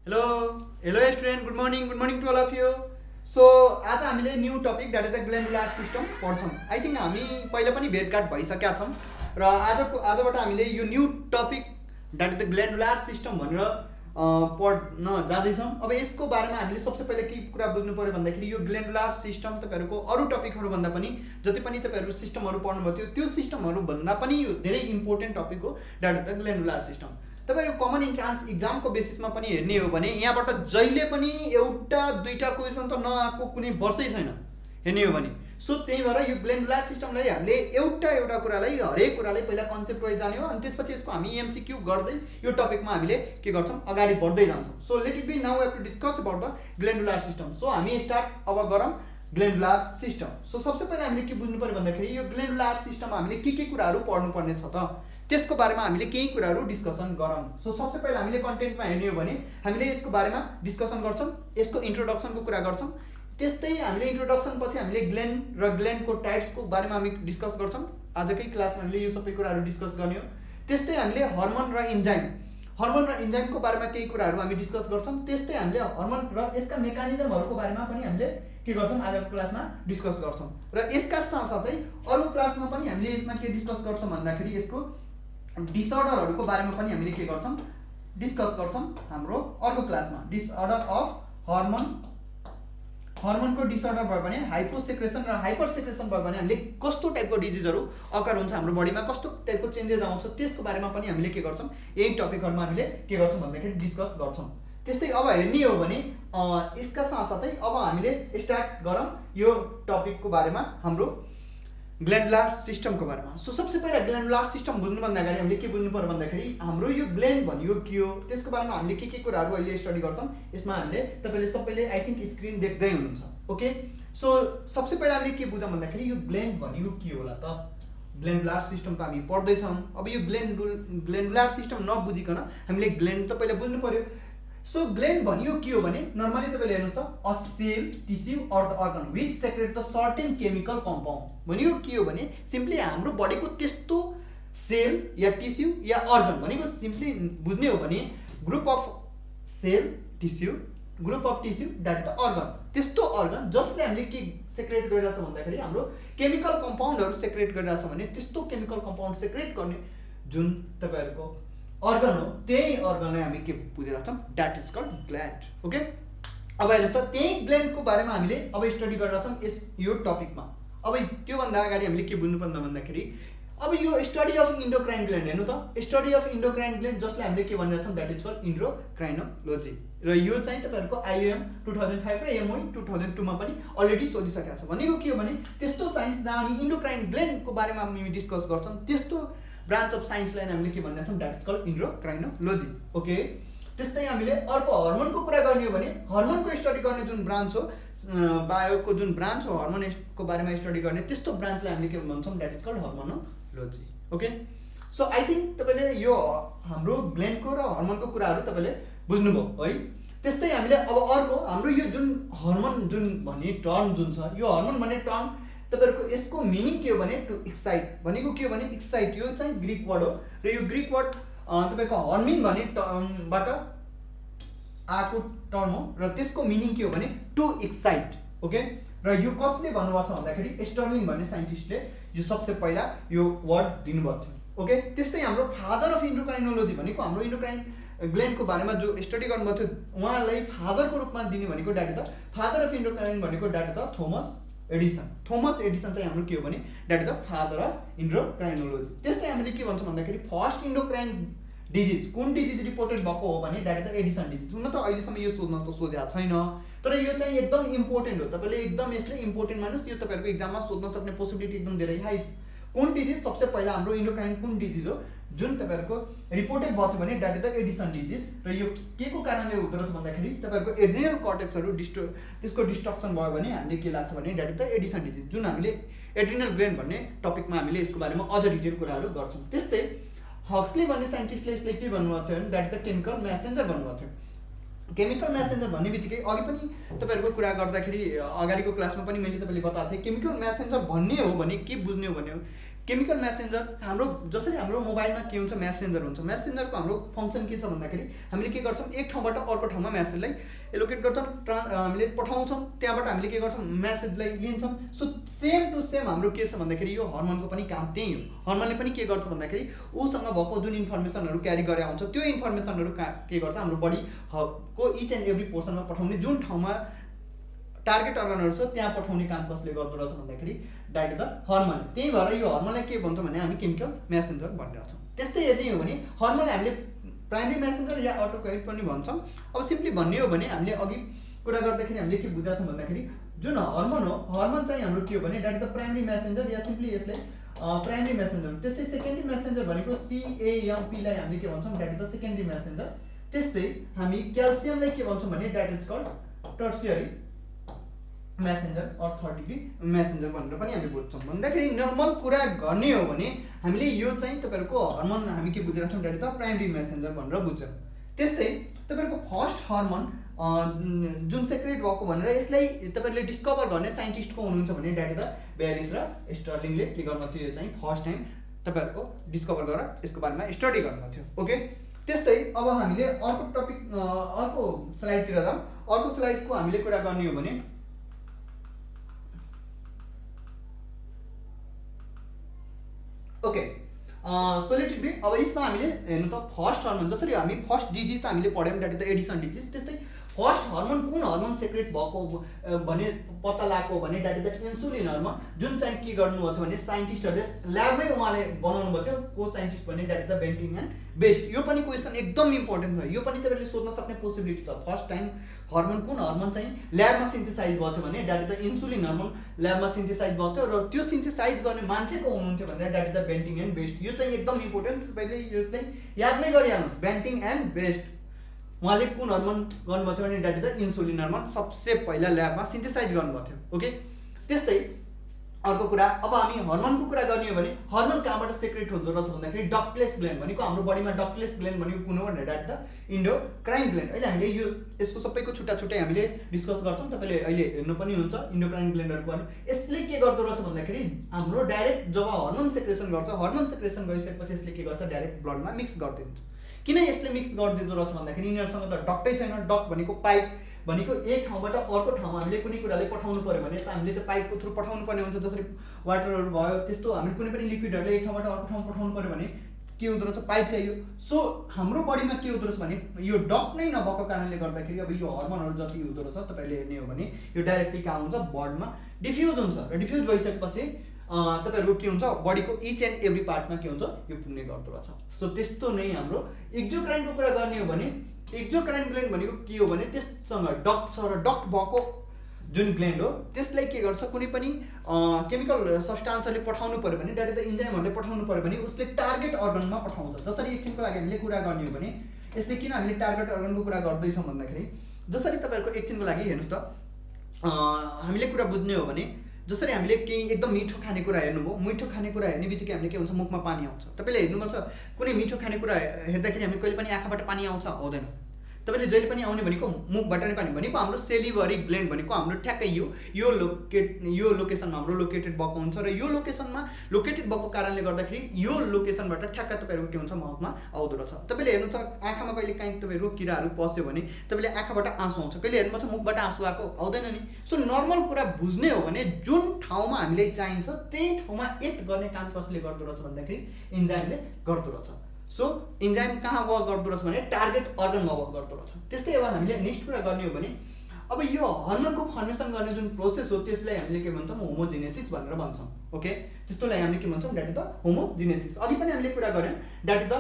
Hello hello student good morning to all of you. So आज हामीले new topic that is the glandular system पढ्छौँ। I think हामी पहिला पनि भेटघाट भइसकेका छौँ र आजबाट हामीले यो new topic that is the glandular system भनेर पढ्न जाँदैछौँ। अब यसको बारेमा हामीले सबसे पहिला के कुरा बुझ्नु पऱ्यो भन्दाखेरि यो ग्ल्यान्डुलर सिस्टम तपाईँहरूको अरू टपिकहरूभन्दा पनि जति पनि तपाईँहरू सिस्टमहरू पढ्नुभएको थियो त्यो सिस्टमहरूभन्दा पनि यो धेरै इम्पोर्टेन्ट टपिक हो that is the glandular system. तपाईँहरू कमन इन्ट्रान्स इक्जामको बेसिसमा पनि हेर्ने हो भने यहाँबाट जहिले पनि एउटा दुईवटा क्वेसन त नआएको कुनै वर्षै छैन हेर्ने हो भने। सो त्यही भएर यो ग्ल्यान्डुलर सिस्टमलाई हामीले एउटा कुरालाई हरेक कुरालाई पहिला कन्सेप्ट वाइज जाने हो अनि त्यसपछि यसको हामी एमसिक्यू गर्दै यो टपिकमा हामीले के गर्छौँ अगाडि बढ्दै जान्छौँ। So let it be now have to discuss about the glandular system. So हामी स्टार्ट अब गरौँ ग्ल्यान्डुलर सिस्टम। सो सबसे पहिला हामीले के बुझ्नु पऱ्यो भन्दाखेरि यो ग्ल्यान्डुलर सिस्टममा हामीले के कुराहरू पढ्नुपर्ने छ त त्यसको बारेमा हामीले केही कुराहरू डिस्कसन गरौँ। सो सबसे पहिला हामीले कन्टेन्टमा हेर्ने हो भने हामीले यसको बारेमा डिस्कसन गर्छौँ, यसको इन्ट्रोडक्सनको कुरा गर्छौँ। त्यस्तै हामीले इन्ट्रोडक्सन पछि हामीले ग्ल्यान्ड र ग्ल्यान्डको टाइप्सको बारेमा हामी डिस्कस गर्छौँ। आजकै क्लासमा हामीले यो सबै कुराहरू डिस्कस गर्ने हो। त्यस्तै हामीले हर्मोन र इन्जाइमको बारेमा केही कुराहरू हामी डिस्कस गर्छौँ। त्यस्तै हामीले हर्मोन र यसका मेकानिजमहरूको बारेमा पनि हामीले के गर्छौँ आजको क्लासमा डिस्कस गर्छौँ। र यसका साथसाथै अरू क्लासमा पनि हामीले यसमा के डिस्कस गर्छौँ भन्दाखेरि यसको डिसअर्डरहरूको बारेमा पनि हामीले के गर्छौँ डिस्कस गर्छौँ हाम्रो अर्को क्लासमा। डिसअर्डर अफ हर्मोनको डिसअर्डर भयो भने हाइपोसेक्रेसन र हाइपरसेक्रेसन भयो भने हामीले कस्तो टाइपको डिजिजहरू अकर हुन्छ हाम्रो बडीमा, कस्तो टाइपको चेन्जेस आउँछ त्यसको बारेमा पनि हामीले के गर्छौँ यही टपिकहरूमा हामीले के गर्छौँ भन्दाखेरि डिस्कस गर्छौँ। त्यस्तै अब हेर्ने हो भने यसका साथसाथै अब हामीले स्टार्ट गरौँ यो टपिकको बारेमा हाम्रो ग्ल्यान्डुलर सिस्टमको बारेमा। सो सबसे पहिला ग्ल्यान्डुलर सिस्टम बुझ्नुभन्दा अगाडि हामीले के बुझ्नु पर्यो भन्दाखेरि हाम्रो यो ग्ल्यान्ड भन्यो के हो त्यसको बारेमा हामीले के कुराहरू अहिले स्टडी गर्छौँ। यसमा हामीले तपाईँले सबैले आई थिङ्क स्क्रिन देख्दै हुनुहुन्छ। ओके, सो सबसे पहिला हामीले के बुझौँ भन्दाखेरि यो ग्ल्यान्ड भन्यो के होला त ग्ल्यान्डुलर सिस्टम त हामी पढ्दैछौँ। अब यो ग्ल्यान्डुलर सिस्टम नबुझिकन हामीले ग्ल्यान्ड त पहिला बुझ्नु पर्यो। सो ग्ल्यान्ड भन्यो के हो भने नर्मली तपाईँले हेर्नुहोस् त a cell tissue or the organ which secrete the certain chemical compound भन्यो के हो भने सिम्पली हाम्रो बडीको त्यस्तो सेल या टिस्यु या अर्गन भनेको सिम्पली बुझ्ने हो भने group of cell tissue group of tissue that is the organ, त्यस्तो अर्गन जसले हामीले के सेक्रेट गरिरहेछ भन्दाखेरि हाम्रो केमिकल कम्पाउन्डहरू सेक्रेट गरिरहेछ भने त्यस्तो केमिकल कम्पाउन्ड सेक्रेट गर्ने जुन तपाईँहरूको अर्गन हो त्यही अर्गनलाई हामी के बुझिरहेको छौँ that is called gland. Okay, अब हेर्नुहोस् त त्यही ग्ल्यान्डको बारेमा हामीले अब स्टडी गरिरहेको छौँ यो टपिकमा। अब त्योभन्दा अगाडि हामीले के बुझ्नुपर्ने भन्दाखेरि अब यो स्टडी अफ इन्डोक्राइन ग्ल्यान्ड हेर्नु त स्टडी अफ इन्डोक्राइन ग्ल्यान्ड जसले हामीले के भनिरहेको छौँ द्याट इज कल्ड इन्डोक्राइनोलोजी र यो चाहिँ तपाईँहरूको आइएम 2005 र एमओई 2002 मा पनि अलरेडी सोधिसकेको छ। भनेको के हो भने त्यस्तो साइन्स जहाँ हामी इन्डोक्राइन ग्ल्यान्डको बारेमा हामी डिस्कस गर्छौँ त्यस्तो ब्रान्च अफ साइन्सलाई हामीले के भनिरहेको छौँ द्याट इज कल्ड इन्डोक्राइनोलोजी। ओके, त्यस्तै हामीले अर्को हर्मोनको कुरा गर्ने हो भने हर्मोनको स्टडी गर्ने जुन ब्रान्च हो बायोको जुन ब्रान्च हो हर्मोनको बारेमा स्टडी गर्ने त्यस्तो ब्रान्चलाई हामीले के भन्छौँ that is called hormonology. Okay, so I think तपाईँले यो हाम्रो ग्ल्यान्डको र हर्मोनको कुराहरू तपाईँले बुझ्नुभयो है। त्यस्तै हामीले अब अर्को हाम्रो यो जुन हर्मोन जुन भन्ने टर्म जुन छ यो हर्मोन भन्ने टर्म तपाईँहरूको यसको मिनिङ के हो भने टु एक्साइट भनेको के हो भने एक्साइट यो चाहिँ ग्रिक वर्ड हो र यो ग्रिक वर्ड तपाईँको हर्मिन भन्ने टर्मबाट आएको टर्म हो र त्यसको मिनिङ के हो भने टु एक्साइट। ओके, र यो कसले भन्नुभएको छ भन्दाखेरि स्टर्लिङ भन्ने साइन्टिस्टले यो सबसे पहिला यो वर्ड दिनुभएको थियो। ओके, त्यस्तै हाम्रो फादर अफ इन्डोक्राइनोलोजी भनेको हाम्रो इन्डोक्राइन ग्ल्यान्डको बारेमा जो स्टडी गर्नुभएको थियो उहाँलाई फादरको रूपमा दिने भनेको that is the father of endocrine भनेको that is the Thomas Edison चाहिँ हाम्रो के हो भने that is the father of endocrinology. त्यस्तै हामीले के भन्छौँ भन्दाखेरि फर्स्ट इन्डोक्राइन डिजिज कुन डिजिज रिपोर्टेड भएको हो भने that is the Addison disease. हुन त अहिलेसम्म यो सोध्न त सोधेको छैन तर यो चाहिँ एकदम इम्पोर्टेन्ट हो। तपाईँले एकदम यसले इम्पोर्टेन्ट मान्नुहोस् यो तपाईँहरूको इक्जाममा सोध्न सक्ने पोसिबिलिटी एकदम धेरै हाई छ। कुन डिजिज सबसे पहिला हाम्रो इन्डोक्राइन कुन डिजिज हो जुन तपाईँहरूको रिपोर्टेड भएको थियो भने that is the Addison disease र यो के को कारणले हुँदो रहेछ भन्दाखेरि तपाईँहरूको एड्रिनल कर्टेक्सहरू त्यसको डिस्ट्रक्सन भयो भने हामीले के लाग्छ भने that is the Addison disease जुन हामीले एड्रिनल ग्ल्यान्ड भन्ने टपिकमा हामीले यसको बारेमा अझ डिटेल कुराहरू गर्छौँ। त्यस्तै हक्सले भन्ने साइन्टिस्टले यसले के भन्नुभएको थियो भने that is the chemical Messenger भन्नुभएको थियो। केमिकल म्यासेन्जर भन्ने बित्तिकै अघि पनि तपाईँहरूको कुरा गर्दाखेरि अगाडिको क्लासमा पनि मैले तपाईँले बताएको थिएँ केमिकल म्यासेन्जर भन्ने हो भने के बुझ्ने हो भने केमिकल मेसेन्जर हाम्रो जसरी हाम्रो मोबाइलमा के हुन्छ मेसेन्जर हुन्छ, मेसेन्जरको हाम्रो फङ्सन के छ भन्दाखेरि हामीले के गर्छौँ एक ठाउँबाट अर्को ठाउँमा मेसेजलाई एलोकेट गर्छौँ, हामीले पठाउँछौँ, त्यहाँबाट हामीले के गर्छौँ मेसेजलाई लिन्छौँ। सो सेम टु सेम हाम्रो के छ भन्दाखेरि यो हर्मोनको पनि काम त्यही हो। हर्मोनले पनि के गर्छ भन्दाखेरि उसँग भएको जुन इन्फर्मेसनहरू क्यारी गरे आउँछ त्यो इन्फर्मेसनहरू के गर्छ हाम्रो बडीको इच एन्ड एभ्री पोर्सनमा पठाउने, जुन ठाउँमा टार्गेट अर्गनहरू छ त्यहाँ पठाउने काम कसले गर्दो रहेछ भन्दाखेरि द्याट इज द हर्मोन। त्यही भएर यो हर्मोनलाई के भन्छौँ भने हामी केमिकल मेसेन्जर भनिरहेछौँ। त्यस्तै यदि हो भने हर्मोनलाई हामीले प्राइमेरी मेसेन्जर या अटोकाइड पनि भन्छौँ। अब सिम्पली भन्ने हो भने हामीले अघि कुरा गर्दाखेरि हामीले के बुझाएको छौँ भन्दाखेरि जुन हर्मोन हो, हर्मोन चाहिँ हाम्रो के हो भने that is the primary messenger या सिम्पली यसलाई प्राइमेरी मेसेन्जर। त्यस्तै सेकेन्डरी मेसेन्जर भनेको CAMP लाई हामीले के भन्छौँ that is the secondary messenger. त्यस्तै हामी क्याल्सियमलाई के भन्छौँ भने that is called tertiary messenger or third degree messenger भनेर पनि हामी बुझ्छौँ। भन्दाखेरि नर्मल कुरा गर्ने हो भने हामीले यो चाहिँ तपाईँहरूको हर्मोन हामी के बुझिरहेको छौँ that is the primary messenger भनेर बुझ्छौँ। त्यस्तै तपाईँहरूको फर्स्ट हर्मोन जुन सेक्रेट भएको भनेर यसलाई तपाईँले डिस्कभर गर्ने साइन्टिस्ट को हुनुहुन्छ भने द्याट इज द बेलिस र स्टर्लिङले के गर्नु थियो, यो चाहिँ फर्स्ट टाइम तपाईँहरूको डिस्कभर गरेर यसको बारेमा स्टडी गर्नु थियो। ओके, त्यस्तै अब हामीले अर्को टपिक अर्को स्लाइडतिर जाउँ। अर्को स्लाइडको हामीले कुरा गर्ने हो भने ओके सोलेटिभ बी। अब यसमा हामीले हेर्नु त फर्स्ट हर्मोन जसरी हामी फर्स्ट डिजिज त हामीले पढ्यौँ that is the Addison disease. त्यस्तै फर्स्ट हर्मोन कुन हर्मोन सेक्रेट भएको भने पत्ता लगाएको भने that is the insulin hormone, जुन चाहिँ के गर्नुभएको थियो भने साइन्टिस्टहरूले ल्याबमै उहाँले बनाउनु भएको थियो। को साइन्टिस्ट भने that is the Banting and Best. यो पनि क्वेसन एकदम इम्पोर्टेन्ट छ, यो पनि तपाईँले सोध्न सक्ने पोसिबिलिटी छ। फर्स्ट टाइम हर्मोन कुन हर्मोन चाहिँ ल्याबमा सिन्थेसाइज भएको थियो भने that is the insulin hormone ल्याबमा सिन्थेसाइज भएको थियो र त्यो सिन्थेसाइज गर्ने मान्छे को हुनुहुन्थ्यो भनेर that is the Banting and Best. यो चाहिँ एकदम इम्पोर्टेन्ट, तपाईँले यसलाई याद नै गरिहाल्नुहोस्। बेन्टिङ एन्ड बेस्ट उहाँले कुन हर्मोन गर्नुभएको थियो भने that is the insulin hormone सबसे पहिला ल्याबमा सिन्थेसाइज गर्नुभएको थियो। ओके, त्यस्तै अर्को कुरा अब हामी हर्मोनको कुरा गर्ने हो भने हर्मोन कहाँबाट सेक्रेट हुँदो रहेछ भन्दाखेरि डक्टलेस ग्ल्यान्ड भनेको हाम्रो बडीमा डक्टलेस ग्ल्यान्ड भनेको कुन हो भने that is the endocrine gland. अहिले हामीले यो यसको सबैको छुट्टा छुट्टै हामीले डिस्कस गर्छौँ, तपाईँले अहिले हेर्नु पनि हुन्छ इन्डोक्राइन ग्ल्यान्डहरूको बारे। यसले के गर्दो रहेछ भन्दाखेरि हाम्रो डाइरेक्ट जब हर्मोन सेक्रेसन गर्छ, हर्मोन सेक्रेसन गरिसकेपछि यसले के गर्छ डाइरेक्ट ब्लडमा मिक्स गरिदिन्छ। किन यसले मिक्स गरिदिँदो रहेछ भन्दाखेरि यिनीहरूसँग त डक्टै छैन। डक्ट भनेको पाइप भनेको एक ठाउँबाट अर्को ठाउँमा हामीले कुनै कुरालाई पठाउनु पर्यो भने त हामीले त पाइपको थ्रु पठाउनु पर्ने हुन्छ। जसरी वाटरहरू भयो त्यस्तो हामीले कुनै पनि लिक्विडहरूले एक ठाउँबाट अर्को ठाउँमा पठाउनु पर्यो भने के हुँदो रहेछ पाइप चाहियो। सो हाम्रो बडीमा के हुँदो रहेछ भने यो डक्ट नै नभएको कारणले गर्दाखेरि अब यो हर्मोनहरू जति हुँदो रहेछ तपाईँले हेर्ने हो भने यो डाइरेक्टली कहाँ हुन्छ ब्लडमा डिफ्युज हुन्छ र डिफ्युज भइसकेपछि तपाईँहरूको के हुन्छ बडीको इच एन्ड एभ्री पार्टमा के हुन्छ यो पुग्ने गर्दो रहेछ। सो त्यस्तो नै हाम्रो एक्जोक्राइनको कुरा गर्ने हो भने एक्जोक्राइन ग्ल्यान्ड भनेको के हो भने त्यससँग डक्ट छ र डक्ट भएको जुन ग्ल्यान्ड हो त्यसलाई के गर्छ कुनै पनि केमिकल सब्स्टान्सहरूले पठाउनु पर्यो भने द्याट इज द इन्जाइमहरूले पठाउनु पर्यो भने उसले टार्गेट अर्गनमा पठाउँछ। जसरी एकछिनको लागि हामीले कुरा गर्ने हो भने यसले किन हामीले टार्गेट अर्गनको कुरा गर्दैछौँ भन्दाखेरि जसरी तपाईँहरूको एकछिनको लागि हेर्नुहोस् त हामीले कुरा बुझ्ने हो भने जसरी हामीले केही एकदम मिठो खानेकुरा हेर्नुभयो, मिठो खानेकुरा हेर्ने बित्तिकै हामीले के हुन्छ मुखमा पानी आउँछ। तपाईँले हेर्नुभएको छ कुनै मिठो खानेकुरा हेर्दाखेरि हामी कहिले पनि आँखाबाट पानी आउँछ आउँदैन। तपाईँले जहिले पनि आउने भनेको मुखबाट नै पानी भनेको हाम्रो सेलिभरी ग्ल्यान्ड भनेको हाम्रो ठ्याक्कै यो लोकेसनमा हाम्रो लोकेटेड भएको हुन्छ र यो लोकेसनमा लोकेटेड भएको कारणले गर्दाखेरि यो लोकेसनबाट ठ्याक्क तपाईँहरूको के हुन्छ माउथमा आउँदो रहेछ। तपाईँले हेर्नु छ आँखामा कहिले काहीँ तपाईँहरूको किराहरू पस्यो भने तपाईँले आँखाबाट आँसु आउँछ, कहिले हेर्नु छ मुखबाट आँसु आएको आउँदैन नि। सो नर्मल कुरा बुझ्ने हो भने जुन ठाउँमा हामीलाई चाहिन्छ त्यही ठाउँमा एक्ट गर्ने काम कसले गर्दो रहेछ भन्दाखेरि इन्जाइमले गर्दो रहेछ। सो इन्जाइम कहाँ वर्क गर्दो रहेछ भने टार्गेट अर्गनमा वर्क गर्दो रहेछ। त्यस्तै अब हामीले नेक्स्ट कुरा गर्ने हो भने अब यो हर्मोनको फर्मेसन गर्ने जुन प्रोसेस हो त्यसलाई हामीले के भन्छौँ होमोजिनेसिस भनेर भन्छौँ। ओके, त्यस्तोलाई हामीले के भन्छौँ द्याट इज द होमोजिनेसिस। अघि पनि हामीले कुरा गऱ्यौँ that is the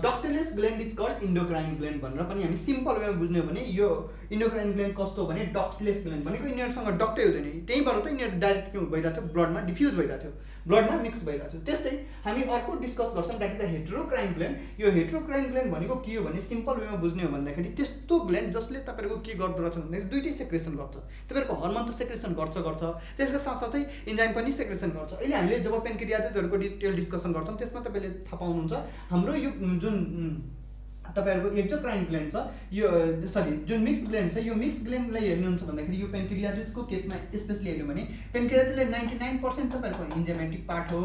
ductless gland is called endocrine gland भनेर पनि हामी सिम्पल वेमा बुझ्ने हो भने यो इन्डोक्राइन ग्ल्यान्ड कस्तो हो भने डक्टलेस ग्ल्यान्ड भनेको यिनीहरूसँग डक्टै हुँदैन, त्यही भएर त यिनीहरू डाइरेक्ट के भइरहेको थियो ब्लडमा डिफ्युज भइरहेको थियो, ब्लडमा मिक्स भइरहेको थियो। त्यस्तै हामी अर्को डिस्कस गर्छौँ that is the heterocrine gland. यो हेट्रोक्राइन ग्ल्यान्ड भनेको के हो भने सिम्पल वेमा बुझ्ने हो भन्दाखेरि त्यस्तो ग्ल्यान्ड जसले तपाईँहरूको के गर्दो रहेछ भन्दाखेरि दुइटै सेक्रेसन गर्छ। तपाईँहरूको हर्मोन त सेक्रेसन गर्छ त्यसका साथसाथै इन्जाइम पनि सेक्रेसन गर्छ। अहिले हामीले जब पेनक्रियाजहरूको डिटेल डिस्कसन गर्छौँ त्यसमा तपाईँले थाहा पाउनुहुन्छ हाम्रो यो जुन तपाईँहरूको एक्जोक्राइन ग्ल्यान्ड छ यो जुन मिक्स ग्ल्यान्ड छ यो मिक्स ग्ल्यान्डलाई हेर्नुहुन्छ भन्दाखेरि यो पेनक्रियाजिसको केसमा स्पेसली हेर्यो भने पेनक्रियाजिसले 99% तपाईँहरूको इन्जाइमेटिक पार्ट हो,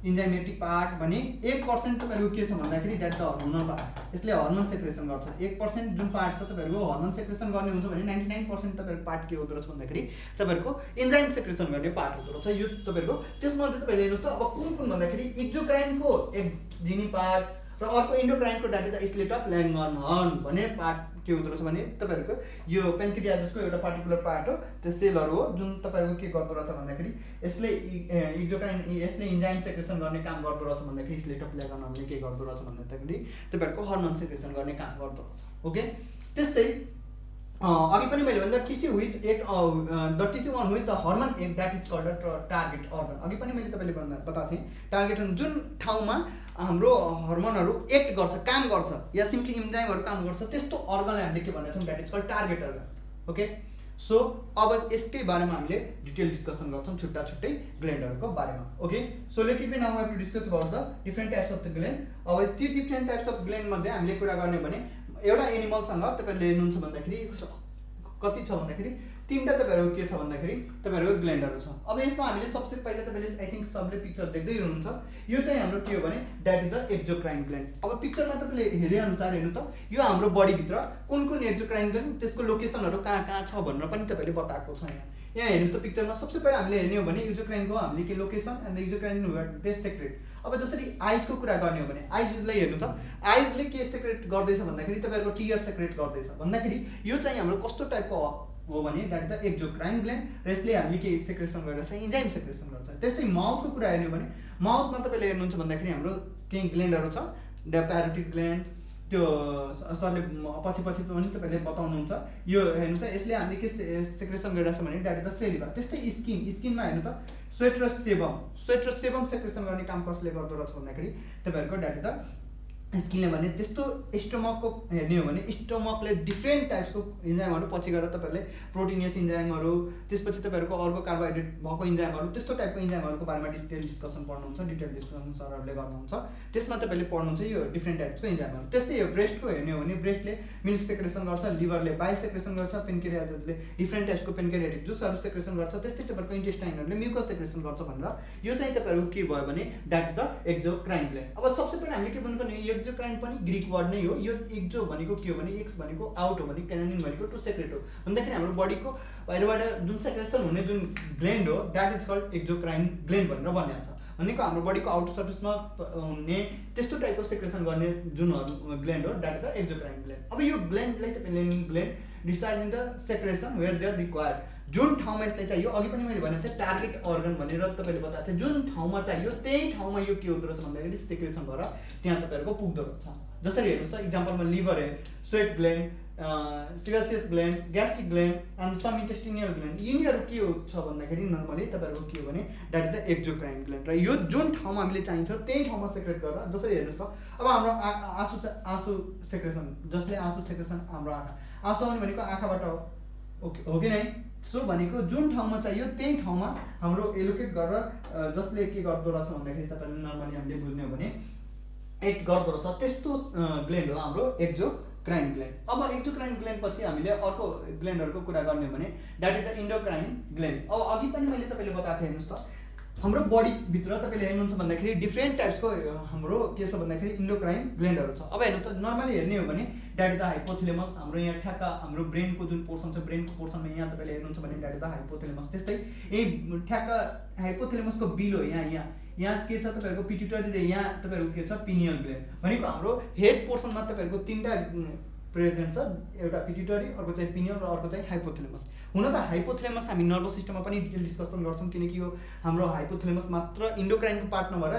इन्जाइमेटिक पार्ट भने 1% तपाईँहरूको के छ भन्दाखेरि द्याट द हर्मोनल पार्ट। यसले हर्मोन सेक्रेसन गर्छ। 1% जुन पार्ट छ तपाईँहरूको हर्मोन सेक्रेसन गर्ने हुन्छ भने 99% तपाईँहरूको पार्ट के हुँदो रहेछ भन्दाखेरि तपाईँहरूको इन्जाइम सेक्रेसन गर्ने पार्ट हुँदो रहेछ। यो तपाईँहरूको त्यसमध्ये तपाईँले हेर्नुहोस् त अब कुन भन्दाखेरि एक्जोक्राइनको एक्जिनी पार्ट र अर्को इन्डोक्राइनको that is the islet of Langerhans भन्ने पार्ट के हुँदो रहेछ भने तपाईँहरूको यो पेन्क्रियाजको एउटा पार्टिकुलर पार्ट हो, त्यो सेलहरू हो जुन तपाईँहरूको के गर्दो रहेछ भन्दाखेरि यसले एक्जोक्राइन यसले इन्जाइम सेक्रेसन गर्ने काम गर्दो रहेछ भन्दाखेरि स्लेट अफ ल्याङ्गरहर्नले के गर्दो रहेछ भन्दाखेरि तपाईँहरूको हर्मोन सेक्रेसन गर्ने काम गर्दो रहेछ। ओके, त्यस्तै अघि पनि मैले भन्दा tissue which the tissue one which the hormone that is called target organ. अघि पनि मैले तपाईँले बताएको थिएँ टार्गेट जुन ठाउँमा हाम्रो हर्मोनहरू एक्ट गर्छ, काम गर्छ या सिम्पली इन्जाइमहरू काम गर्छ त्यस्तो अर्गनलाई हामीले के भनेको छौँ that is called target organ. Okay, so अब यसकै बारेमा हामीले डिटेल डिस्कसन गर्छौँ छुट्टा छुट्टै ग्ल्यान्डहरूको बारेमा। Okay, so let it be now we have to discuss about the different types of the gland. अब ती डिफ्रेन्ट टाइप्स अफ ग्ल्यान्ड मध्ये हामीले कुरा गर्ने भने एउटा एनिमलसँग तपाईँहरूले हेर्नुहुन्छ भन्दाखेरि कति छ भन्दाखेरि 3टा तपाईँहरूको के छ भन्दाखेरि तपाईँहरूको ग्ल्यान्डहरू छ। अब यसमा हामीले सबसे पहिला तपाईँले आई थिङ्क सबले पिक्चर देख्दै हुनुहुन्छ। यो चाहिँ हाम्रो के हो भने that is the exocrine gland. अब पिक्चरमा तपाईँले हेरे अनुसार हेर्नु त यो हाम्रो बडीभित्र कुन कुन एक्जोक्राइन ग्ल्यान्ड त्यसको लोकेसनहरू कहाँ कहाँ छ भनेर पनि तपाईँले बताएको छ। यहाँ हेर्नुहोस् त पिक्चरमा सबसे पहिला हामीले हेर्ने हो भने एक्जोक्राइनको हामीले के location and exocrine they secrete. अब जसरी आइजको कुरा गर्ने हो भने आइजलाई हेर्नु त आइजले के सेक्रेट गर्दैछ भन्दाखेरि तपाईँहरूको टियर सेक्रेट गर्दैछ भन्दाखेरि यो चाहिँ हाम्रो कस्तो टाइपको हो भने that is the exocrine gland र यसले हामीले के सेक्रेसन गरेर चाहिँ इन्जाइम सेक्रेसन गर्छ। त्यस्तै माउथको कुरा हेर्ने हो भने माउथमा तपाईँले हेर्नुहुन्छ भन्दाखेरि हाम्रो केही ग्ल्यान्डहरू छ, द प्यारोटिड ग्ल्यान्ड, त्यो सरले पछि पनि तपाईँले बताउनुहुन्छ। यो हेर्नु त यसले हामीले के सेक्रेसन गरिरहेको छ भने द्याट इज द सेलिभा। त्यस्तै स्किनमा हेर्नु त स्वेट र सेबम सेक्रेसन गर्ने काम कसले गर्दो रहेछ भन्दाखेरि तपाईँहरूको द्याट इज द स्किनले भने। त्यस्तो स्टोमकको हेर्ने हो भने स्टोमकले डिफ्रेन्ट टाइप्सको इन्जाइमहरू पछि गएर तपाईँहरूले प्रोटिनियस इन्जाइमहरू त्यसपछि तपाईँहरूको अर्को कार्बोहाइड्रेट भएको इन्जाइमहरू त्यस्तो टाइपको इन्जाइमहरूको बारेमा डिटेल डिस्कसन पढ्नुहुन्छ, डिटेल डिस्कसन सरहरूले गर्नुहुन्छ, त्यसमा तपाईँले पढ्नुहुन्छ यो डिफ्रेन्ट टाइप्सको इन्जाइमहरू। त्यस्तै यो ब्रेस्टको हेर्ने हो भने ब्रेस्टले मिल्क सेक्रेसन गर्छ, लिभरले बाइल सेक्रेसन गर्छ, पेन्क्रियाजले डिफ्रेन्ट टाइप्सको पेन्क्रियाटिक जुसहरू सेक्रेसन गर्छ, त्यस्तै तपाईँहरूको इन्टेस्टाइनहरूले म्युकस सेक्रेसन गर्छ भनेर यो चाहिँ तपाईँहरूको के भयो भने that is the exocrine gland. अब सबसे पहिला हामीले के भन्नुपर्ने एक्जोक्राइन पनि ग्रीक वर्ड नै हो। यो एक्जो भनेको के हो भने एक्स भनेको आउट हो भने क्राइन भनेको टु सेक्रेट हो भन्दाखेरि हाम्रो बडीको बाहिरबाट जुन सेक्रेसन हुने जुन ग्ल्यान्ड हो that is called exocrine gland भनेर भनिएको छ। भनेको हाम्रो बडीको आउटर सर्फेसमा हुने त्यस्तो टाइपको सेक्रेसन गर्ने जुन ग्ल्यान्ड हो that is the exocrine gland. अब यो ग्ल्यान्डलाई तपाईँले gland discharging the secretion where they are required जुन ठाउँमा यसलाई चाहियो। अघि पनि मैले भनेको थिएँ टार्गेट अर्गन भनेर तपाईँले बताएको थिएँ, जुन ठाउँमा चाहियो त्यही ठाउँमा यो के हुँदो रहेछ भन्दाखेरि सेक्रेसन भएर त्यहाँ तपाईँहरूको पुग्दो रहेछ। जसरी हेर्नुहोस् त इक्जाम्पलमा liver head, sweat gland, sebaceous gland, gastric gland and some intestinal gland यिनीहरू के हो छ भन्दाखेरि नर्मली तपाईँहरूको के हो भने that is the exocrine gland. र यो जुन ठाउँमा हामीले चाहिन्छ त्यही ठाउँमा सेक्रेट गरेर जसरी हेर्नुहोस् त अब हाम्रो आँसु सेक्रेसन जसले आँसु सेक्रेसन हाम्रो आँसु आउने भनेको आँखाबाट हो कि नै। सो भनेको जुन ठाउँमा चाहियो त्यही ठाउँमा हाम्रो एलोकेट गरेर जसले के गर्दो रहेछ भन्दाखेरि तपाईँले नर्मली हामीले बुझ्ने हो भने एक्ट गर्दो रहेछ त्यस्तो ग्ल्यान्ड हो हाम्रो एक्जोक्राइन ग्ल्यान्ड। अब एक्जोक्राइन ग्ल्यान्ड पछि हामीले अर्को ग्ल्यान्डहरूको कुरा गर्ने हो भने that is the endocrine gland. अब अघि पनि मैले तपाईँले बताएको थिएँ हेर्नुहोस् त हाम्रो बडीभित्र तपाईँले हेर्नुहुन्छ भन्दाखेरि डिफ्रेन्ट टाइप्सको हाम्रो के छ भन्दाखेरि इन्डोक्राइन ग्ल्यान्डहरू छ। अब हेर्नुहोस् त नर्मली हेर्ने हो भने द्याट इज द हाइपोथेलेमस, हाम्रो यहाँ ठ्याक्क हाम्रो ब्रेनको जुन पोर्सन छ ब्रेनको पोर्सनमा यहाँ तपाईँले हेर्नुहुन्छ भने द्याट इज द हाइपोथेलेमस। त्यस्तै यही ठ्याक्क हाइपोथेलेमसको बिलो यहाँ के छ तपाईँहरूको पिट्युटरी र यहाँ तपाईँहरूको के छ पिनियल ग्ल्यान्ड भनेको हाम्रो हेड पोर्सनमा तपाईँहरूको 3टा प्रेजेन्ट छ, एउटा पिट्युटरी, अर्को चाहिँ पिनियल र अर्को चाहिँ हाइपोथेलेमस। हुन त हाइपोथेलेमस हामी नर्भस सिस्टममा पनि डिटेल डिस्कसन गर्छौँ किनकि यो हाम्रो हाइपोथेलेमस मात्र इन्डोक्राइनको पार्ट नभएर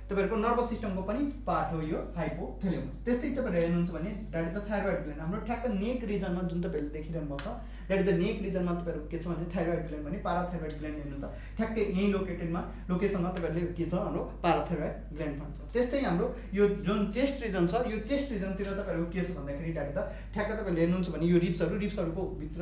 तपाईँहरूको नर्भस सिस्टमको पनि पार्ट हो यो हाइपोथेलेमस। त्यस्तै तपाईँहरू हेर्नुहुन्छ भने that is the thyroid gland, हाम्रो ठ्याक्क नेक रिजनमा जुन तपाईँहरूले देखिरहनु भएको छ द्याट इज द नेक रिजनमा तपाईँहरूको के छ भने थाइरोइड ग्ल्यान्ड भने पाराथाइरोइड ग्ल्यान्ड हेर्नु त ठ्याक्कै यही लोकेसनमा तपाईँहरूले के छ हाम्रो पाराथाइरोइड ग्ल्यान्ड भन्छ। त्यस्तै हाम्रो यो जुन चेस्ट रिजन छ यो चेस्ट रिजनतिर तपाईँहरूको के छ भन्दाखेरि द्याट इज द ठ्याक्क तपाईँहरूले हेर्नुहुन्छ भने यो रिब्सहरूको भित्र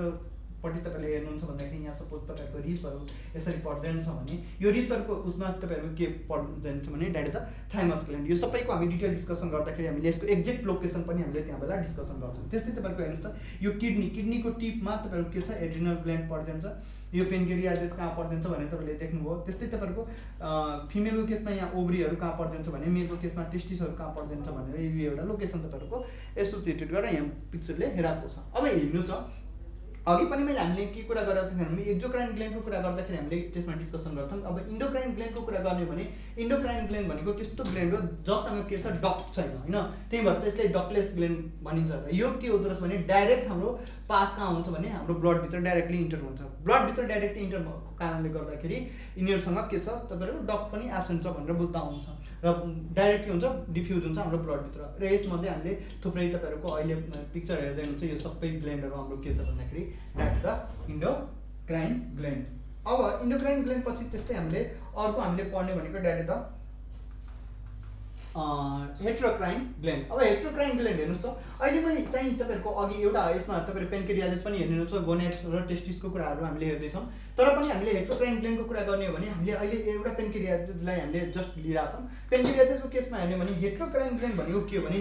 पट्टि तपाईँले हेर्नुहुन्छ भन्दाखेरि यहाँ सपोज तपाईँको रिप्सहरू यसरी पर्दैन छ भने यो रिप्सहरूको उसमा तपाईँहरूको के पर्दैन छ भने डाइरेक्ट द थाइमस ग्ल्यान्ड। यो सबैको हामी डिटेल डिस्कसन गर्दाखेरि हामीले यसको एक्ज्याक्ट लोकेसन पनि हामीले त्यहाँ बेला डिस्कसन गर्छौँ। त्यस्तै तपाईँको हेर्नुहोस् त यो किडनीको टिपमा तपाईँहरूको के छ एड्रिनल ग्ल्यान्ड पर्दैन छ। यो पेन्क्रियाजेस कहाँ पर्दैन छ भने तपाईँले देख्नुभयो। त्यस्तै तपाईँको फिमेलको केसमा यहाँ ओभरीहरू कहाँ पर्दैन छ भने मेलको केसमा टेस्टिसहरू कहाँ पर्दैन छ भनेर यो एउटा लोकेसन तपाईँहरूको एसोसिएटेड गरेर यहाँ पिक्चरले हेराएको छ। अब हेर्नु त अघि पनि मैले हामीले के कुरा गर्दाखेरि हामी एक्जोक्राइन ग्ल्यान्डको कुरा गर्दाखेरि हामीले त्यसमा डिस्कसन गर्थौँ। अब इन्डोक्राइन ग्ल्यान्डको कुरा गर्ने भने इन्डोक्राइन ग्ल्यान्ड भनेको त्यस्तो ग्ल्यान्ड हो जससँग के छ डक्ट छैन होइन, त्यही भएर त्यसलाई डक्टलेस ग्ल्यान्ड भनिन्छ। यो के हुँदो रहेछ भने डाइरेक्ट हाम्रो पास कहाँ हुन्छ भने हाम्रो ब्लडभित्र डाइरेक्टली इन्टर हुन्छ। ब्लडभित्र डाइरेक्टली इन्टर भएको कारणले गर्दाखेरि यिनीहरूसँग के छ तपाईँको डक्ट पनि एब्सेन्ट छ भनेर बुझ्दा हुन्छ र डाइरेक्टली हुन्छ डिफ्युज हुन्छ हाम्रो ब्लडभित्र। र यसमध्ये हामीले थुप्रै तपाईँहरूको अहिले पिक्चर हेर्दै हुन्छ यो सबै ग्ल्यान्डहरू हाम्रो के छ भन्दाखेरि द्याट द इन्डोक्राइन ग्ल्यान्ड। अब इन्डोक्राइन ग्ल्यान्ड पछि त्यस्तै हामीले अर्को हामीले पढ्ने भनेको द्याट द हेट्रोक्राइन ग्ल्यान्ड। अब हेट्रोक्राइन ग्ल्यान्ड हेर्नुहोस् त अहिले मैले चाहिँ तपाईँहरूको अघि एउटा यसमा तपाईँहरू पेन्क्रियाजेस पनि हेर्नुहुन्छ, गोनेट्स र टेस्टिसको कुराहरू हामीले हेर्दैछौँ। तर पनि हामीले हेट्रोक्राइन ग्ल्यान्डको कुरा गर्ने हो भने हामीले अहिले एउटा पेन्क्रियाजेसलाई हामीले जस्ट लिइरहेको छौँ। पेन्क्रियाजेसको केसमा हेर्ने भने हेट्रोक्राइन ग्ल्यान्ड भनेको के हो भने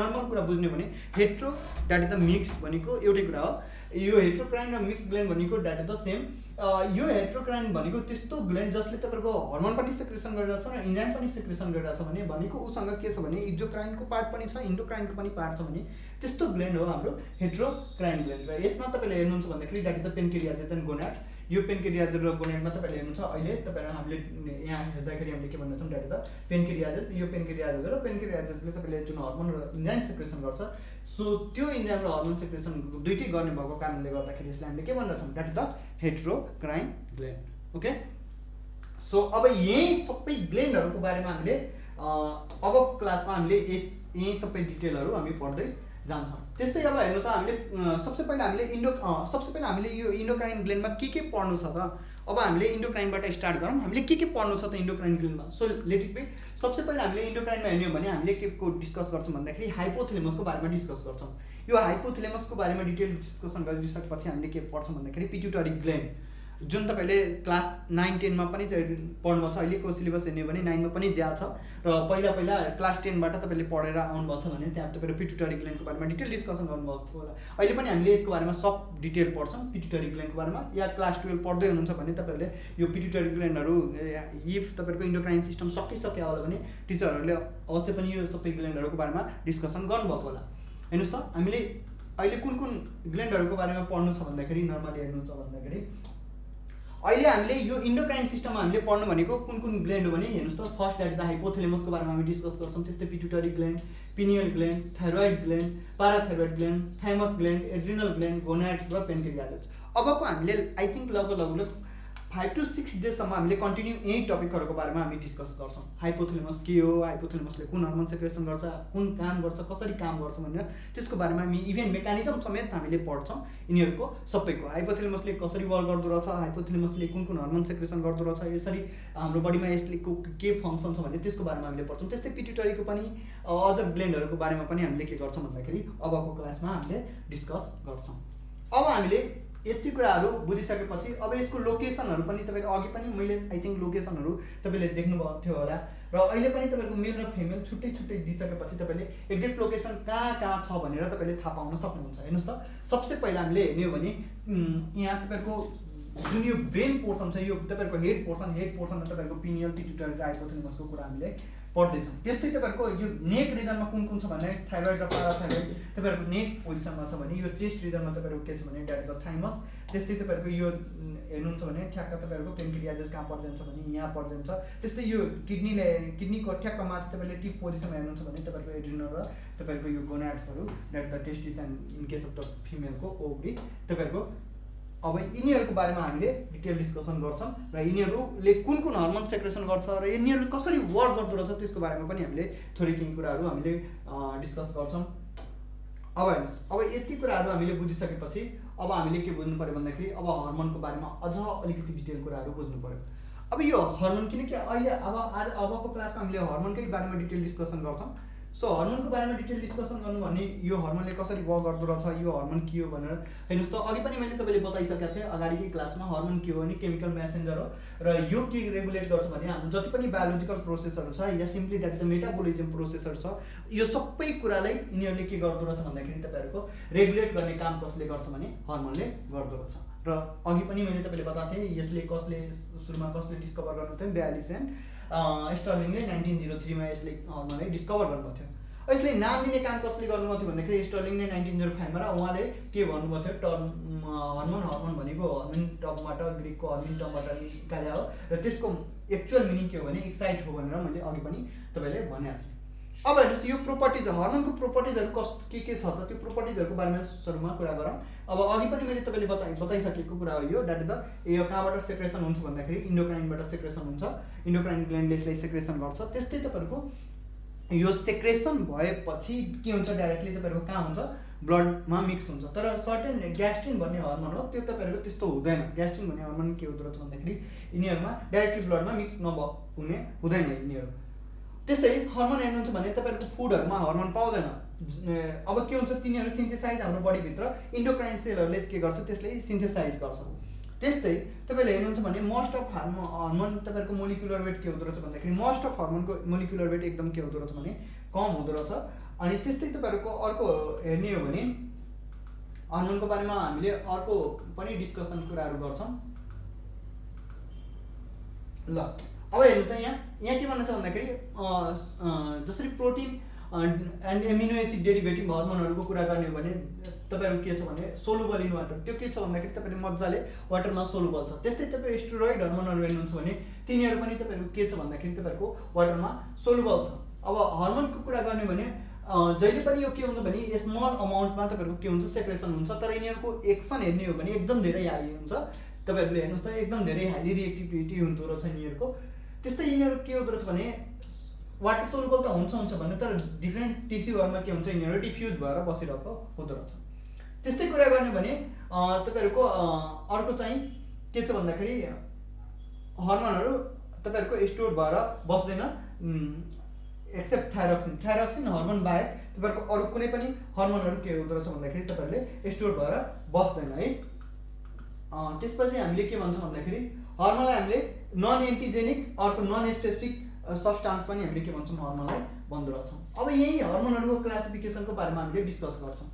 नर्मल कुरा बुझ्ने भने hetero that is the mix भनेको एउटै कुरा हो। यो हेट्रोक्राइन र मिक्स ग्ल्यान्ड भनेको द्याट इज द सेम। यो हेट्रोक्राइन भनेको त्यस्तो ग्ल्यान्ड जसले तपाईँको हर्मोन पनि सेक्रेसन गरिरहेको छ र इन्जाइम पनि सेक्रेसन गरिरहेको छ भनेको उसँग के छ भने एक्जोक्राइनको पार्ट पनि छ इन्डोक्राइनको पनि पार्ट छ भने त्यस्तो ग्ल्यान्ड हो हाम्रो हेट्रोक्राइन ग्ल्यान्ड। र यसमा तपाईँले हेर्नुहुन्छ भन्दाखेरि that is the pancreas and gonad. यो पेन्क्रियाजेस र गोनाडमा तपाईँले हेर्नुहुन्छ अहिले तपाईँहरू हामीले यहाँ हेर्दाखेरि हामीले के भन्छौँ द्याट इज द पेन्क्रियाजेस। यो पेन्क्रियाजेस र पेन्क्रियाजेसले तपाईँले जुन हर्मोन र इन्जाइम सेक्रेसन गर्छ सो त्यो इन्जाइम र हर्मोन सेक्रेसन दुइटै गर्ने भएको कारणले गर्दाखेरि यसलाई हामीले के भन्दछौँ that is the heterocrine gland. Okay so अब यही सबै ग्ल्यान्डहरूको बारेमा हामीले अबको क्लासमा हामीले यही सबै डिटेलहरू हामी पढ्दै जान्छौँ। त्यस्तै अब हेर्नु त हामीले सबसे पहिला हामीले यो इन्डोक्राइन ग्ल्यान्डमा के पढ्नु छ त। अब हामीले इन्डोक्राइनबाट स्टार्ट गरौँ। हामीले के पढ्नु छ त इन्डोक्राइन ग्ल्यान्डमा। सो लेट इट बी सबसे पहिला हामीले इन्डोक्राइनमा हेर्ने हो भने हामीले के को डिस्कस गर्छौँ भन्दाखेरि हाइपोथेलेमसको बारेमा डिस्कस गर्छौँ। यो हाइपोथेलेमसको बारेमा डिटेल डिस्कसन गरिसकेपछि हामीले के पढ्छौँ भन्दाखेरि पिट्युटरी ग्ल्यान्ड जुन तपाईँले क्लास 9-10 मा पनि पढ्नुभएको छ। अहिलेको सिलेबस हेर्ने हो भने 9 मा पनि दिएको छ र पहिला क्लास 10 बाट तपाईँले पढेर आउनुभएको छ भने त्यहाँ तपाईँले पिट्युटरी ग्ल्यान्डको बारेमा डिटेल डिस्कसन गर्नुभएको होला। अहिले पनि हामीले यसको बारेमा सब डिटेल पढ्छौँ पिट्युटरी ग्ल्यान्डको बारेमा। या क्लास 12 पढ्दै हुनुहुन्छ भने तपाईँहरूले यो पिट्युटरी ग्ल्यान्डहरू इफ तपाईँको इन्डोक्राइन सिस्टम सकिसक्यो होला भने टिचरहरूले अवश्य पनि यो सबै ग्ल्यान्डहरूको बारेमा डिस्कसन गर्नुभएको होला। हेर्नुहोस् त हामीले अहिले कुन ग्ल्यान्डहरूको बारेमा पढ्नु छ भन्दाखेरि नर्मली हेर्नुहुन्छ भन्दाखेरि अहिले हामीले यो इन्डोक्राइन सिस्टममा हामीले पढ्नु भनेको कुन ग्ल्यान्ड हो भने हेर्नुहोस् त फर्स्ट द्याट इज द हाइपोथेलेमसको बारेमा हामी डिस्कस गर्छौँ। त्यस्तै pituitary gland, pineal gland, thyroid gland, parathyroid gland, thymus gland, adrenal gland, gonads र पेन्क्रियाजेस। अबको हामीले आई थिङ्क लगभग 5 to 6 डेजसम्म हामीले कन्टिन्यू यही टपिकहरूको बारेमा हामी डिस्कस गर्छौँ। हाइपोथेलेमस के हो, हाइपोथेलेमसले कुन हर्मोन सेक्रेसन गर्छ, कुन काम गर्छ, कसरी काम गर्छ भनेर त्यसको बारेमा हामी इभेन मेकानिजम समेत हामीले पढ्छौँ यिनीहरूको सबैको। हाइपोथेलेमसले कसरी वर्क गर्दो रहेछ, हाइपोथेलेमसले कुन हर्मोन सेक्रेसन गर्दो रहेछ, यसरी हाम्रो बडीमा यसले के फङ्सन छ भने त्यसको बारेमा हामीले पढ्छौँ। त्यस्तै पिट्युटरीको पनि अदर ग्ल्यान्डहरूको बारेमा पनि हामीले के गर्छौँ भन्दाखेरि अबको क्लासमा हामीले डिस्कस गर्छौँ। अब हामीले यति कुराहरू बुझिसकेपछि अब यसको लोकेसनहरू पनि तपाईँले अघि पनि मैले आई थिङ्क लोकेसनहरू तपाईँले देख्नुभएको थियो होला र अहिले पनि तपाईँको मेल र फिमेल छुट्टै दिइसकेपछि तपाईँले एक्ज्याक्ट लोकेसन कहाँ छ भनेर तपाईँले थाहा पाउन सक्नुहुन्छ। हेर्नुहोस् त सबसे पहिला हामीले हेर्ने हो भने यहाँ तपाईँको जुन यो ब्रेन पोर्सन छ यो तपाईँको हेड पोर्सनमा तपाईँको पिनियल, पिट्युटरी र हाइपोथेलेमसको कुरा हामीले पढ्दैछौँ। त्यस्तै तपाईँहरूको यो नेक रिजनमा कुन छ भने थाइरोइड र पाराथाइरोइड तपाईँहरूको नेक पोजिसनमा छ भने यो चेस्ट रिजनमा तपाईँहरूको के छ भने डाइरेक्ट थाइमस। त्यस्तै तपाईँहरूको यो हेर्नुहुन्छ भने ठ्याक्क तपाईँहरूको पेन्क्रियाजेस कहाँ पर्दैन छ भने यहाँ पर्दैन छ। त्यस्तै यो किडनीको ठ्याक्क माथि तपाईँले टिप पोजिसनमा हेर्नुहुन्छ भने तपाईँहरूको एड्रिनल र तपाईँहरूको यो गोनाड्सहरू that the testis and in case of the फिमेलको ओभरी तपाईँहरूको। अब यिनीहरूको बारेमा हामीले डिटेल डिस्कसन गर्छौँ र यिनीहरूले कुन हर्मोन सेक्रेसन गर्छ र यिनीहरूले कसरी वर्क गर्दो रहेछ त्यसको बारेमा पनि हामीले थोरै केही कुराहरू हामीले डिस्कस गर्छौँ। अब हेर्नुहोस् अब यति कुराहरू हामीले बुझिसकेपछि अब हामीले के बुझ्नु पऱ्यो भन्दाखेरि अब हर्मोनको बारेमा अझ अलिकति डिटेल कुराहरू बुझ्नु पऱ्यो। अब यो हर्मोन किनकि अहिले अबको क्लासमा हामीले हर्मोनकै बारेमा डिटेल डिस्कसन गर्छौँ सो हर्मोनको बारेमा डिटेल डिस्कसन गर्नु भने यो हर्मोनले कसरी वर्क गर्दो रहेछ, यो हर्मोन के हो भनेर हेर्नुहोस् त। अघि पनि मैले तपाईँले बताइसकेको थिएँ अगाडिकै क्लासमा, हर्मोन के हो भने केमिकल मेसेन्जर हो र यो के रेगुलेट गर्छ भने हाम्रो जति पनि बायोलोजिकल प्रोसेसहरू छ या सिम्पली द्याट द मेटाबोलिजम प्रोसेसहरू छ, यो सबै कुरालाई यिनीहरूले के गर्दो रहेछ भन्दाखेरि तपाईँहरूको रेगुलेट गर्ने काम कसले गर्छ भने हर्मोनले गर्दो रहेछ। र अघि पनि मैले तपाईँले बताएको थिएँ यसले सुरुमा कसले डिस्कभर गर्नु थियो, ब्यालिस एन्ड स्टर्लिङले 1903 मा यसले हर्मोनलाई डिस्कभर गर्नुभएको थियो। यसले नाम दिने काम कसले गर्नुभएको थियो भन्दाखेरि स्टर्लिङले 1905 मा, र उहाँले के भन्नुभएको थियो, टर्म हर्मोन भनेको हर्मोन टर्मबाट, ग्रिकको हर्मोन टर्मबाट निकाल्या हो र त्यसको एक्चुअल मिनिङ के हो भने एक्साइट हो भनेर मैले अघि पनि तपाईँले भनेको थिएँ। अब हेर्नुहोस् यो प्रोपर्टिज, हर्मोनको प्रोपर्टिजहरू के छ त, त्यो प्रोपर्टिजहरूको बारेमा सुरुमा कुरा गरौँ। अब अघि पनि मैले तपाईँले बताइसकेको कुरा हो यो, द्याट इज द यो कहाँबाट सेक्रेसन हुन्छ भन्दाखेरि इन्डोक्राइनबाट सेक्रेसन हुन्छ, इन्डोक्राइन ग्ल्यान्डले यसलाई सेक्रेसन गर्छ। त्यस्तै तपाईँहरूको यो सेक्रेसन भएपछि के हुन्छ, डाइरेक्टली तपाईँहरूको कहाँ हुन्छ, ब्लडमा मिक्स हुन्छ। तर सर्टेन ग्यास्ट्रिन भन्ने हर्मोन हो, त्यो तपाईँहरूको त्यस्तो हुँदैन। ग्यास्ट्रिन भन्ने हर्मोन के हुँदो रहेछ भन्दाखेरि यिनीहरूमा डाइरेक्टली ब्लडमा मिक्स हुँदैन यिनीहरू। त्यस्तै हर्मोन हेर्नुहुन्छ भने तपाईँहरूको फुडहरूमा हर्मोन पाउँदैन। अब के हुन्छ, तिनीहरू सिन्थेसाइज हाम्रो बडीभित्र इन्डोक्राइन सेलहरूले के गर्छ, त्यसले सिन्थेसाइज गर्छ। त्यस्तै तपाईँले हेर्नुहुन्छ भने मोस्ट अफ हर्मोन तपाईँहरूको मोलिकुलर वेट के हुँदो रहेछ भन्दाखेरि मोस्ट अफ हर्मोनको मोलिकुलर वेट एकदम के हुँदो रहेछ भने कम हुँदो रहेछ। अनि त्यस्तै तपाईँहरूको अर्को हेर्ने हो भने हर्मोनको बारेमा हामीले अर्को पनि डिस्कसन कुराहरू गर्छौँ। ल अब हेर्नु त यहाँ के भन्छ भन्दाखेरि जसरी protein and amino acid derivative हर्मोनहरूको कुरा गर्ने हो भने तपाईँहरू के छ भने सोलुबल इन वाटर, त्यो के छ भन्दाखेरि तपाईँले मजाले वाटरमा सोलुबल छ। त्यस्तै तपाईँ स्टेरोइड हर्मोनहरू हेर्नुहुन्छ भने तिनीहरू पनि तपाईँहरूको के छ भन्दाखेरि तपाईँहरूको वाटरमा सोलुबल छ। अब हर्मोनको कुरा गर्ने भने जहिले पनि यो के हुन्छ भने स्मल अमाउन्टमा तपाईँहरूको के हुन्छ, सेक्रेसन हुन्छ। तर यिनीहरूको एक्सन हेर्ने हो भने एकदम धेरै हाई हुन्छ। तपाईँहरूले हेर्नुहोस् त एकदम धेरै हाइली रिएक्टिभिटी हुँदो रहेछ यिनीहरूको। त्यस्तै यिनीहरू के हुँदो रहेछ भने वाटर सोलुबल त हुन्छ भने तर डिफ्रेन्ट टिस्युहरूमा के हुन्छ, यिनीहरू डिफ्युज भएर बसिरहेको हुँदो रहेछ। त्यस्तै कुरा गर्ने भने तपाईँहरूको अर्को चाहिँ के छ भन्दाखेरि हर्मोनहरू तपाईँहरूको स्टोर भएर बस्दैन एक्सेप्ट थाइरोक्सिन हर्मोन बाहेक तपाईँहरूको अरू कुनै पनि हर्मोनहरू के हुँदो रहेछ भन्दाखेरि तपाईँहरूले स्टोर भएर बस्दैन है। त्यसपछि हामीले के भन्छौँ भन्दाखेरि हर्मोनलाई हामीले नन एन्टिजेनिक अर्को नन स्पेसिफिक सब्सटान्स पनि हामीले के भन्छौँ, हर्मोनलाई भन्दो रहेछौँ। अब यही हर्मोनहरूको क्लासिफिकेसनको बारेमा हामीले डिस्कस गर्छौँ।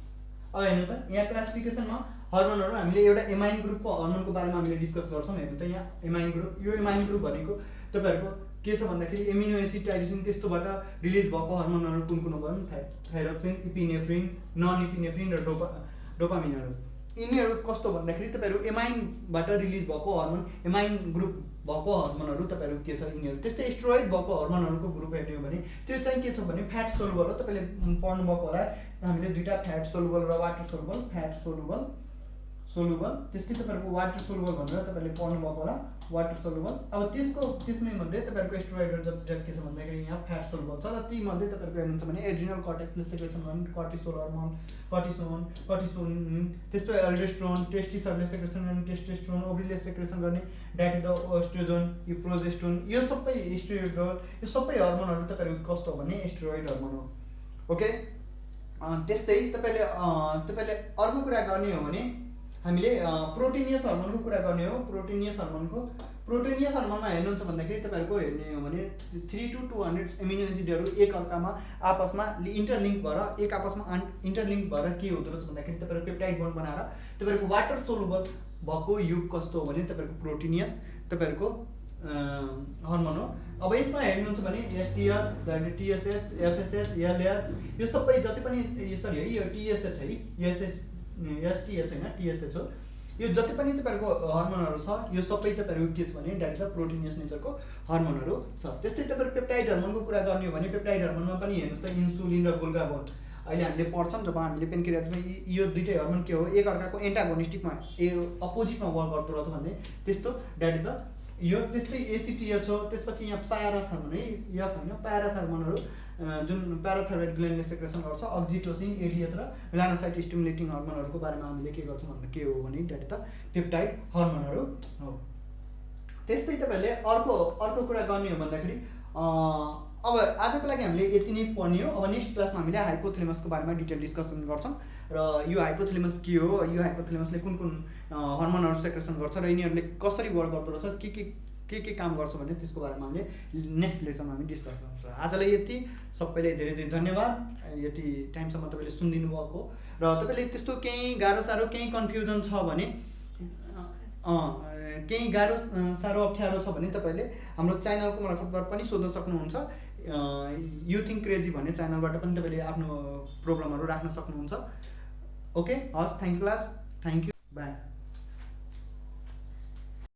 अब हेर्नु त यहाँ क्लासिफिकेसनमा हर्मोनहरू हामीले एउटा एमाइन ग्रुपको हर्मोनको बारेमा हामीले डिस्कस गर्छौँ। हेर्नु त यहाँ एमाइन ग्रुप, यो एमाइन ग्रुप भनेको तपाईँहरूको के छ भन्दाखेरि एमिनो एसिड टाइरोसिन त्यस्तोबाट रिलिज भएको हर्मोनहरू कुन हो भने थाइरोक्सिन, इपिनेफ्रिन, नन इपिनेफ्रिन र डोपामिनहरू। यिनीहरू कस्तो भन्दाखेरि तपाईँहरू एमाइनबाट रिलिज भएको हर्मोन, एमाइन ग्रुप भएको हर्मोनहरू तपाईँहरू के छ यिनीहरू। त्यस्तै स्टेरोइड भएको हर्मोनहरूको ग्रुप हेर्ने हो भने त्यो चाहिँ के छ भने फ्याट सोलुबल हो। तपाईँले पढ्नुभएको होला हामीले दुईवटा फ्याट सोलुबल र वाटर सोलुबल, फ्याट सोलुबल त्यस्तै तपाईँहरूको वाटर सोलुबल भनेर तपाईँले पढ्नुभएको होला, वाटर सोलुबल। अब त्यसमै मध्ये तपाईँहरूको स्टेरोइडहरू जति के छ भन्दाखेरि यहाँ फ्याट सोलुबल छ। र ती मध्ये तपाईँहरूको हेर्नुहुन्छ भने एड्रिनल कर्टेक्सले सेक्रेसन गर्ने कर्टिसोल हर्मोन, कर्टिसोन त्यस्तो एल्डोस्टेरोन, टेस्टिसहरूले सेक्रेसन गर्ने टेस्टोस्टेरोन, ओभरीले सेक्रेसन गर्ने द्याट इज द एस्ट्रोजन, यो प्रोजेस्टेरोन, यो सबै स्टेरोइड, यो सबै हर्मोनहरू तपाईँहरूको कस्तो हो भने स्टेरोइड हर्मोन हो। ओके, त्यस्तै तपाईँले अर्को कुरा गर्ने हो भने हामीले प्रोटिनियस हर्मोनको कुरा गर्ने हो। प्रोटिनियस हर्मोनमा हेर्नुहुन्छ भन्दाखेरि तपाईँहरूको हेर्ने हो भने 3 to 200 एमिनो एसिडहरू एक आपसमा इन्टरलिङ्क भएर के हुँदो रहेछ भन्दाखेरि तपाईँहरूको पेप्टाइड बन्ड बनाएर तपाईँहरूको वाटर सोलुबल भएको युग कस्तो हो भने तपाईँहरूको प्रोटिनियस तपाईँहरूको हर्मोन हो। अब यसमा हेर्नुहुन्छ भने एसटीएच, टिएसएच, एफएसएच, एलएच, यो सबै जति पनि सरी है यो टिएसएच है, एसटीएच होइन टिएसएच हो। यो जति पनि तपाईँहरूको हर्मोनहरू छ यो सबै तपाईँहरूको के छ भने द्याट इज द प्रोटिनियस नेचरको हर्मोनहरू छ। त्यस्तै तपाईँहरू पेप्टाइड हर्मोनको कुरा गर्ने हो भने पेप्टाइड हर्मोनमा पनि हेर्नुहोस् त इन्सुलिन र ग्लुकागोन अहिले हामीले पढ्छौँ जब हामीले पेनक्रियाजमा यो दुईटै हर्मोन के हो, एक अर्काको एन्टागोनिस्टिकमा अपोजिटमा वर्क गर्दो रहेछ भन्ने त्यस्तो द्याट इज द यो। त्यस्तै एसिटिएच हो। त्यसपछि यहाँ प्याराथर्मोन है, एफ होइन प्याराथर्मोनहरू जुन प्याराथाइरोइड ग्ल्यान्डले सेक्रेसन गर्छ, अक्जिटोसिन, एडिएच र मेलानोसाइट स्टिमुलेटिङ हर्मोनहरूको बारेमा हामीले के गर्छौँ भन्दा के हो भने द्याट इज द पेप्टाइड हर्मोनहरू हो। त्यस्तै तपाईँहरूले अर्को कुरा गर्ने हो भन्दाखेरि अब आजको लागि हामीले यति नै पढ्ने हो। अब नेक्स्ट क्लासमा हामीले हाइपोथ्यालेमसको बारेमा डिटेल डिस्कसन गर्छौँ र यो हाइपोथ्यालेमस के हो, यो हाइपोथ्यालेमसले कुन कुन हर्मोनहरू सेक्रेसन गर्छ र यिनीहरूले कसरी वर्क गर्दो रहेछ, के काम गर्छ भन्ने त्यसको बारेमा हामीले नेक्स्ट लेक्चरमा हामी डिस्कस गर्छौँ। आजलाई यति, सबैले धेरै धेरै धन्यवाद यति टाइमसम्म तपाईँले सुनिदिनु भएको। र तपाईँले त्यस्तो केही गाह्रो साह्रो केही कन्फ्युजन छ भने, केही गाह्रो साह्रो अप्ठ्यारो छ भने तपाईँले हाम्रो च्यानलको मार्फतबाट पनि सोध्न सक्नुहुन्छ। यु थिङ्क क्रेजी भन्ने च्यानलबाट पनि तपाईँले आफ्नो प्रब्लमहरू राख्न सक्नुहुन्छ। ओके, हस्, thank you class, thank you, by.